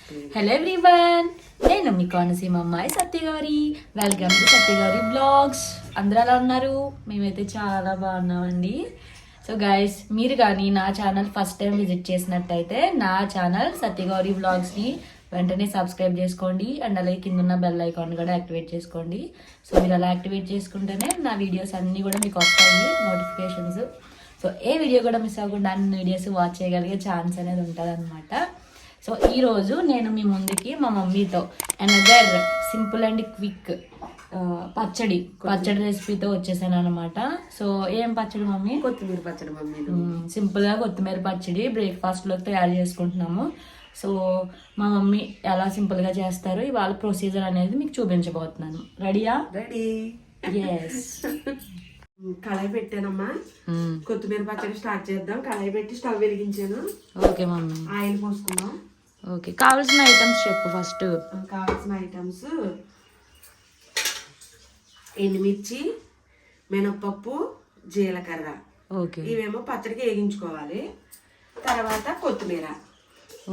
Hello everyone, నేను మీ కోనసీమ అమ్మాయి Satyagauri. Welcome to Satyagauri blogs. అందరూ ఎలా ఉన్నారు? మేమైతే చాలా బాగున్నామండి. సో గైస్, మీరు కానీ నా ఛానల్ ఫస్ట్ టైం విజిట్ చేసినట్టయితే నా ఛానల్ సత్యగౌరి బ్లాగ్స్ని వెంటనే సబ్స్క్రైబ్ చేసుకోండి అండ్ అలాగే కింద ఉన్న బెల్ ఐకాన్ కూడా యాక్టివేట్ చేసుకోండి. సో మీరు అలా యాక్టివేట్ చేసుకుంటేనే నా వీడియోస్ అన్నీ కూడా మీకు వస్తాయి నోటిఫికేషన్స్. సో ఏ వీడియో కూడా మిస్ అవ్వకుండా అన్ని వీడియోస్ వాచ్ చేయగలిగే ఛాన్స్ అనేది ఉంటుంది అనమాట. సో ఈరోజు నేను మీ ముందుకి మా మమ్మీతో అనదర్ సింపుల్ అండ్ క్విక్ పచ్చడి రెసిపీతో వచ్చేసాను అనమాట. సో ఏం పచ్చడి మమ్మీ? కొత్తిమీర పచ్చడి మమ్మీ. సింపుల్గా కొత్తిమీర పచ్చడి బ్రేక్ఫాస్ట్లోకి తయారు చేసుకుంటున్నాము. సో మా మమ్మీ ఎలా సింపుల్గా చేస్తారు ఇవాళ ప్రొసీజర్ అనేది మీకు చూపించబోతున్నాను. రెడీయా? రెడీ. ఎస్. కళాయి పెట్టానమ్మా. కొత్తిమీర పచ్చడి స్టార్ట్ చేద్దాం. కళాయి పెట్టి స్టవ్ వెలిగించాను. Okay mummy. ఆయిల్ పోసుకుందాం. ఓకే, కావాల్సిన ఐటమ్స్ చెప్పు ఫస్ట్. కావాల్సిన ఐటమ్స్ ఎండుమిర్చి, మినపప్పు, జీలకర్ర. ఓకే, ఇవేమో పచ్చడికి వేగించుకోవాలి. తర్వాత కొత్తిమీర.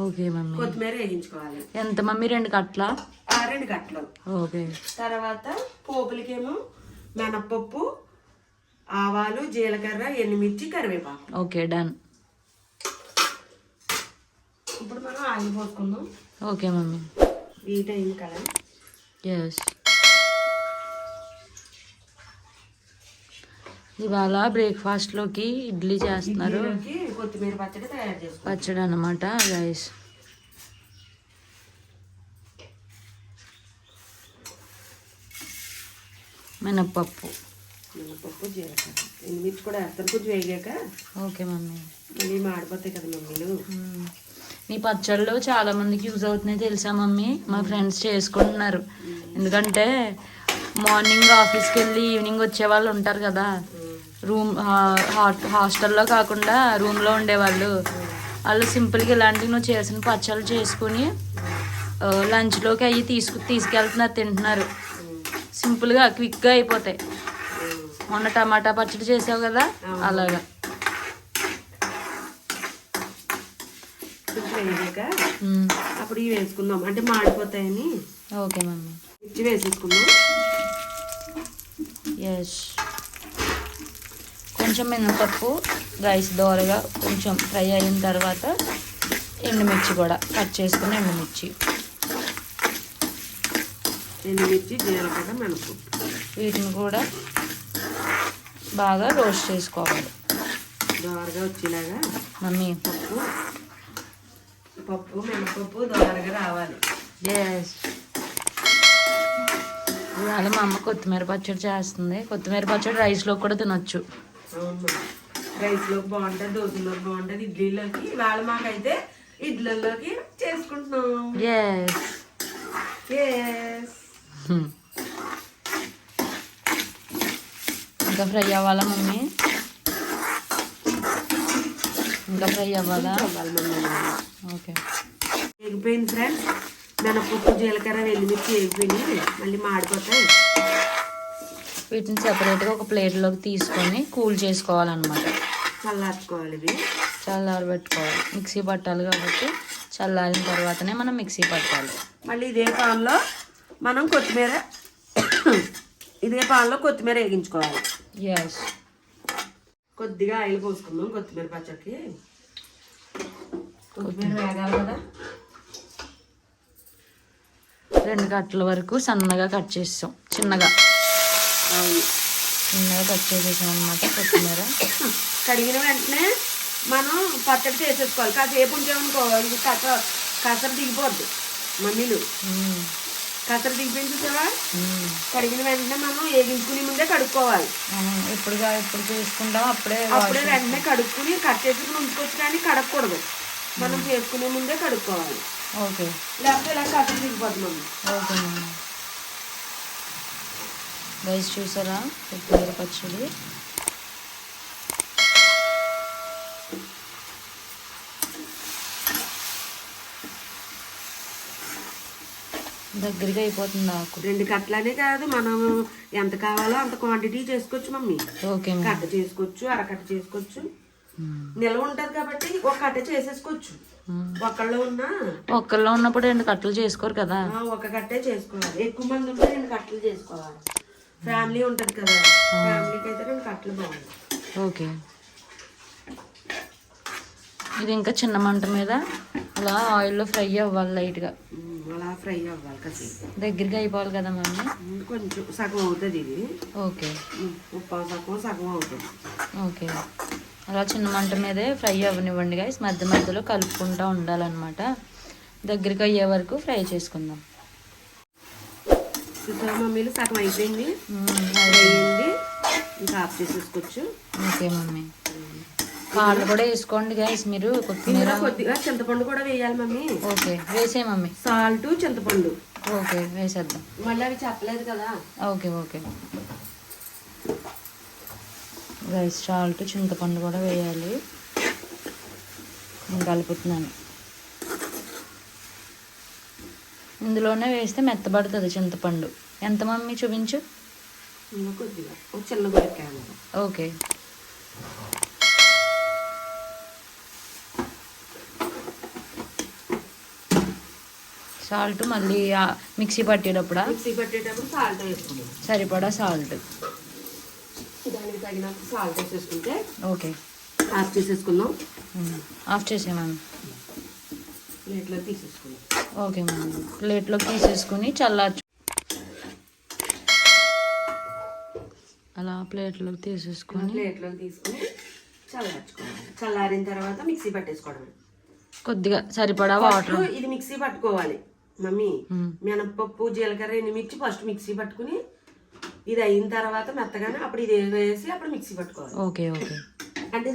Okay mummy. కొత్తిమీర వేగించుకోవాలి. ఎంత మమ్మీ? 2 కట్ల? 2 కట్టలు. ఓకే. తర్వాత పోపులకేమో మినపప్పు, ఆవాలు, జీలకర్ర, ఎండుమిర్చి, కరివేపాకు. Okay, done. ఇప్పుడు మనం ఆయిల్ పోసుకుందాం. Okay mummy. హీట్ అయింది కదా. ఎస్. ఇవాళ బ్రేక్ఫాస్ట్లోకి ఇడ్లీ చేస్తున్నారు. కొత్తిమీర పచ్చడి తయారు చేసుకోవాలి. పచ్చడి అన్నమాట గైస్. మినప్పప్పు, జీలకర్ర, ఎండుమిర్చి కూడా వేస్తాను కొంచెం వేగాక. Okay mummy. మళ్ళీ మాడిపోతాయి కదా మమ్మీలు. నీ పచ్చళ్ళు చాలా మందికి యూజ్ అవుతున్నాయి తెలుసా మమ్మీ? మా ఫ్రెండ్స్ చేసుకుంటున్నారు. ఎందుకంటే మార్నింగ్ ఆఫీస్కి వెళ్ళి ఈవినింగ్ వచ్చే వాళ్ళు ఉంటారు కదా, హాస్టల్లో కాకుండా రూమ్లో ఉండేవాళ్ళు. వాళ్ళు సింపుల్గా ఇలాంటివి నువ్వు చేసిన పచ్చళ్ళు చేసుకుని లంచ్లోకి అవి తీసుకెళ్తున్నారు, తింటున్నారు. సింపుల్గా క్విక్గా అయిపోతాయి. మొన్న టమాటా పచ్చడి చేసావు కదా, అలాగా. వేగాక అప్పుడు ఇవి వేసుకుందాం, అంటే మాడిపోతాయని. Okay mummy. మిర్చి వేసేసుకుందాం. ఎస్. కొంచెం మినపప్పు రైస్ దోరగా కొంచెం ఫ్రై అయిన తర్వాత ఎండుమిర్చి కూడా కట్ చేసుకుని ఎండుమిర్చి, జీలకర్ర, మినపప్పు వీటిని కూడా బాగా రోస్ట్ చేసుకోవాలి దోరగా వచ్చేలాగా. మమ్మీ పప్పు మినపప్పు దోరగా రావాలి. ఎస్. ఇవాళ మా అమ్మ కొత్తిమీర పచ్చడి చేస్తుంది. కొత్తిమీర పచ్చడి రైస్లో కూడా తినొచ్చు. అవును, రైస్లోకి బాగుంటుంది, దోశలోకి బాగుంటుంది, ఇడ్లీలోకి. ఇవాళ మాకైతే ఇడ్లీలోకి చేసుకుంటున్నాం. ఎస్. ఎస్. ఇంకా ఫ్రై అవ్వాలా మమ్మీ? ఇంకా ఫ్రై అవ్వాలా? ఓకే. ఎగిపోయింది ఫ్రెండ్స్. మినపప్పు, జీలకర్ర, ఎండుమిర్చి ఎగిపోయినాయి. మళ్ళీ మాడిపోతాయి. వీటిని సెపరేట్గా ఒక ప్లేట్లోకి తీసుకొని కూల్ చేసుకోవాలన్నమాట. చల్లార్చుకోవాలి. ఇవి చల్లారబెట్టుకోవాలి. మిక్సీ పట్టాలి కాబట్టి చల్లారిన తర్వాతనే మనం మిక్సీ పట్టాలి. మళ్ళీ ఇదే పాన్లో కొత్తిమీర వేగించుకోవాలి. ఎస్. కొద్దిగా ఆయిల్ పోసుకుందాం కొత్తిమీర పచ్చడికి. కొత్తిమీర వేగాలి కదా. 2 కట్టల వరకు సన్నగా కట్ చేసాం. చిన్నగా కట్ చేసేసాం అనమాట కొత్తిమీర. కడిగిన వెంటనే మనం పచ్చడి చేసేసుకోవాలి. కాసేపు ఉంచామనుకోవాలి, కసర దిగిపోద్ది మమ్మీలు. కసర దిగిపోయింది చూసావా? కడిగిన వెంటనే మనం వేగించుకునే ముందే కడుక్కోవాలి. ఎప్పుడు చేసుకుంటాం అప్పుడే వెంటనే కడుక్కుని కట్ చేసుకుని ఉంచుకోవచ్చు, కానీ కడగకూడదు. మనం చేసుకునే ముందే కడుక్కోవాలి. ఓకే. లేకపోతే ఇలా కసర దిగిపోతుంది. Okay ma'am. రైస్ చూసారా కొత్తిమీర పచ్చడి? దగ్గరగా అయిపోతుంది నాకు. 2 కట్టలనే కాదు, మనం ఎంత కావాలో అంత క్వాంటిటీ చేసుకోవచ్చు మమ్మీ. ఓకే. కట్ట చేసుకోవచ్చు, అరకట్ట చేసుకోవచ్చు. నిల్వ ఉంటది కాబట్టి ఒక కట్ట చేసేసుకోవచ్చు. ఒక్కళ్ళు ఉన్నప్పుడు 2 కట్టలు చేసుకోరు కదా. ఒక కట్టే చేసుకోవాలి. ఎక్కువ మంది ఉంటే 2 కట్టలు చేసుకోవాలి. ఫ్యామిలీ ఉంటది కదా, ఫ్యామిలీకి అయితే 2 కట్టలు బాగుంది. ఓకే, ఇది ఇంకా చిన్న మంట మీద అలా ఆయిల్లో ఫ్రై అవ్వాలి లైట్గా. అలా ఫ్రై అవ్వాలి కదా, దగ్గరికి అయిపోవాలి కదా మమ్మీ. కొంచెం సగం అవుతుంది ఇది. ఓకే, సగం అవుతుంది. ఓకే, అలా చిన్న మంట మీదే ఫ్రై అవ్వనివ్వండి గైస్. మధ్య మధ్యలో కలుపుకుంటూ ఉండాలన్నమాట. దగ్గరికి అయ్యే వరకు ఫ్రై చేసుకుందాం. మమ్మీలు సగం అయిపోయింది, అయింది, ఇంకా ఆఫ్ చేసేసుకోవచ్చు. ఓకే మమ్మీ, కాళ్ళు కూడా వేసుకోండి గైస్ మీరు. కొత్తిమీర, కొద్దిగా చింతపండు కూడా వేయాలి మమ్మీ. ఓకే, వేసే మమ్మీ. సాల్ట్, చింతపండు. ఓకే, వేసేద్దాం. మళ్ళీ అవి చెప్పలేదు కదా. ఓకే ఓకే గైస్, సాల్ట్, చింతపండు కూడా వేయాలి. నేను కలుపుతున్నాను. ఇందులోనే వేస్తే మెత్తబడుతుంది చింతపండు. ఎంత మమ్మీ చూపించు. కొద్దిగా ఒక చిన్న గురికాయ. ఓకే, సాల్ట్ మళ్ళీ మిక్సీ పట్టేటప్పుడు సాల్ట్ వేసుకుంటాం. సరిపడా సాల్ట్. దానికి తగినంత సాల్ట్ వేసేసుకుంటే ఓకే, ఆఫ్ చేసేసుకుందాం. ఆఫ్ చేసేమమ్మ. ప్లేట్లో తీసేసుకుందాం. ఓకే మమ్మీ, ప్లేట్లోకి తీసేసుకుని చల్లార్చు. అలా ప్లేట్లోకి తీసుకుని చల్లార్చుకోవాలి. చల్లారిన తర్వాత మిక్సీ పట్టేసుకోవడం. కొద్దిగా సరిపడా వాటర్. ఇది మిక్సీ పట్టుకోవాలి మమ్మీ. మినపప్పు, జీలకర్ర, ఎండుమిర్చి ఫస్ట్ మిక్సీ పట్టుకుని ఇది అయిన తర్వాత మెత్తగానే అప్పుడు ఇది వేసి అప్పుడు మిక్సీ పట్టుకోవాలి. ఓకే ఓకే, అంటే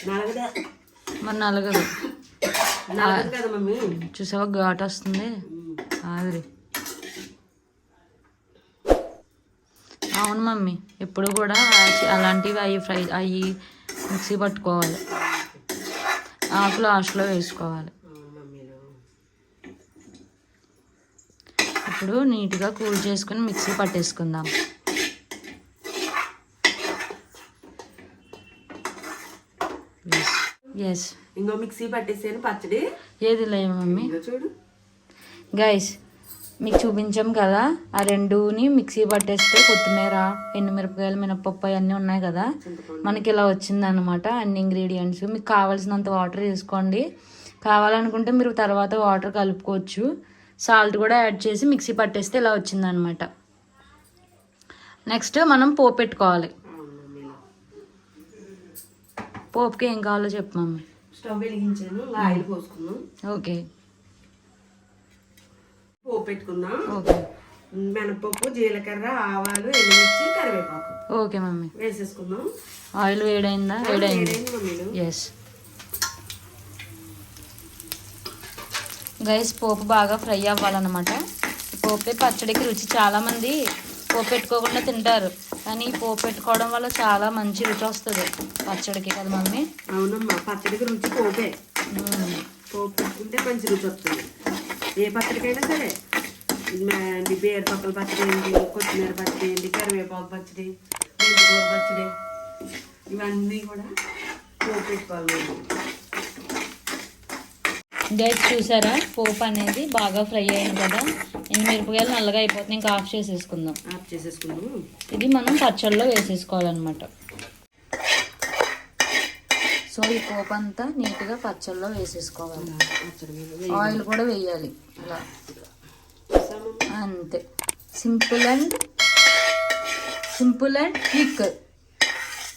నలగదా? మరి నలగదు కదా మమ్మీ. చూసావా ఘాట్ వస్తుంది. ఆవిరి. అవును మమ్మీ, ఎప్పుడు కూడా అలాంటివి అవి మిక్సీ పట్టుకోవాలి. ఆకు లాస్ట్లో వేసుకోవాలి. ఇప్పుడు నీట్గా కూల్ చేసుకుని మిక్సీ పట్టేసుకుందాం. ఎస్, ఇంకో మిక్సీ పట్టేసాను పచ్చడి. ఏది లేదు మమ్మీ. చూడు గైస్, మీకు చూపించాం కదా, ఆ రెండుని మిక్సీ పట్టేస్తే కొత్తిమీర, ఎండుమిరపకాయలు, మినపప్పు అవన్నీ ఉన్నాయి కదా, మనకి ఇలా వచ్చిందనమాట అన్ని ఇంగ్రీడియంట్స్. మీకు కావాల్సినంత వాటర్ వేసుకోండి. కావాలనుకుంటే మీరు తర్వాత వాటర్ కలుపుకోవచ్చు. సాల్ట్ కూడా యాడ్ చేసి మిక్సీ పట్టేస్తే ఇలా వచ్చిందనమాట. నెక్స్ట్ మనం పోపు పెట్టుకోవాలి. పోపుకి ఏం కావాలో చెప్పు మమ్మీ. స్టవ్ వెలిగించాను, ఆయిల్ పోసుకున్నాం. ఓకే, పోపు పెట్టుకుందాం. ఓకే, మినపప్పు, జీలకర్ర, ఆవాలు, ఎండుమిర్చి, కరివేపాకు. ఓకే మమ్మీ, వేసేసుకుందాం. ఆయిల్ వేడైందా? వేడైంది. ఎస్ గైస్, పోపు బాగా ఫ్రై అవ్వాలన్నమాట. పోపే పచ్చడికి రుచి. చాలామంది పోపు పెట్టుకోకుండా తింటారు, కానీ పోపు పెట్టుకోవడం వల్ల చాలా మంచి రుచి వస్తుంది పచ్చడికి కదా మమ్మీ. అవునమ్మా, పచ్చడికి రుచి పోపే. పోపు పెట్టుకుంటే మంచి రుచి వస్తుంది ఏ పచ్చడికైనా సరే. బేరు పక్కల పచ్చడి ఏంటి, కొత్తిమీర పచ్చడి ఏంటి, కరివేపాకు పచ్చడి, మెంతికూర పచ్చడి, ఇవన్నీ కూడా పోపు పెట్టుకోవాలి. గైస్ చూసారా, పోపు అనేది బాగా ఫ్రై అయింది కదా. ఎండుమిరపకాయలు నల్లగా అయిపోతుంది, ఇంకా ఆఫ్ చేసేసుకుందాం. ఇది మనం పచ్చళ్ళలో వేసేసుకోవాలన్నమాట. సో ఈ పోపు అంతా నీట్గా పచ్చళ్ళలో వేసేసుకోవాలి. ఆయిల్ కూడా వేయాలి అలా. అంతే, సింపుల్ అండ్ క్విక్.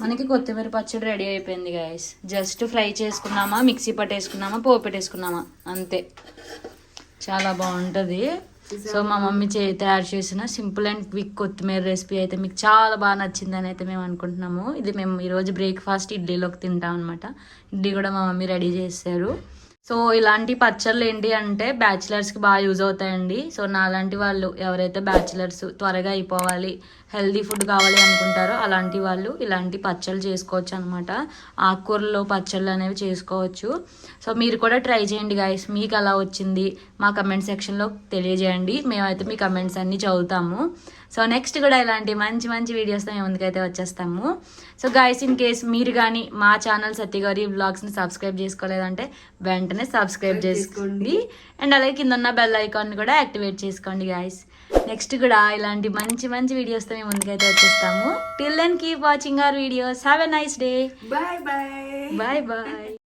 మనకి కొత్తిమీర పచ్చడి రెడీ అయిపోయింది గైస్. జస్ట్ ఫ్రై చేసుకున్నామా, మిక్సీ పట్టేసుకున్నామా, పోపు పెట్టేసుకున్నామా, అంతే. చాలా బాగుంటుంది. సో మా మమ్మీ తయారు చేసిన సింపుల్ అండ్ క్విక్ కొత్తిమీర రెసిపీ అయితే మీకు చాలా బాగా నచ్చిందని అయితే మేము అనుకుంటున్నాము. ఇది మేము ఈరోజు బ్రేక్ఫాస్ట్ ఇడ్లీలోకి తింటాం అనమాట. ఇడ్లీ కూడా మా మమ్మీ రెడీ చేశారు. సో ఇలాంటి పచ్చళ్ళు ఏంటి అంటే బ్యాచిలర్స్కి బాగా యూజ్ అవుతాయండి. సో నాలాంటి వాళ్ళు ఎవరైతే బ్యాచిలర్స్ త్వరగా అయిపోవాలి, హెల్దీ ఫుడ్ కావాలి అనుకుంటారో అలాంటి వాళ్ళు ఇలాంటి పచ్చళ్ళు చేసుకోవచ్చు అనమాట. ఆకుకూరలో పచ్చళ్ళు అనేవి చేసుకోవచ్చు. సో మీరు కూడా ట్రై చేయండి గైస్. మీకు అలా వచ్చింది మా కమెంట్ సెక్షన్లో తెలియజేయండి. మేమైతే మీ కమెంట్స్ అన్నీ చదువుతాము. సో నెక్స్ట్ కూడా ఇలాంటి మంచి మంచి వీడియోస్తో మేము ముందుకైతే వచ్చేస్తాము. సో గైస్, ఇన్ కేస్ మీరు కానీ మా ఛానల్ సత్యగౌరి వ్లాగ్స్ని సబ్స్క్రైబ్ చేసుకోలేదంటే వెంటనే సబ్స్క్రైబ్ చేసుకోండి. అండ్ అలాగే కింద ఉన్న బెల్ ఐకాన్ కూడా యాక్టివేట్ చేసుకోండి గైస్. నెక్స్ట్ కూడా ఇలాంటి మంచి మంచి వీడియోస్తో మేము ముందుకైతే వచ్చేస్తాము. Till then keep watching our videos. Have a nice day. Bye bye. Bye bye.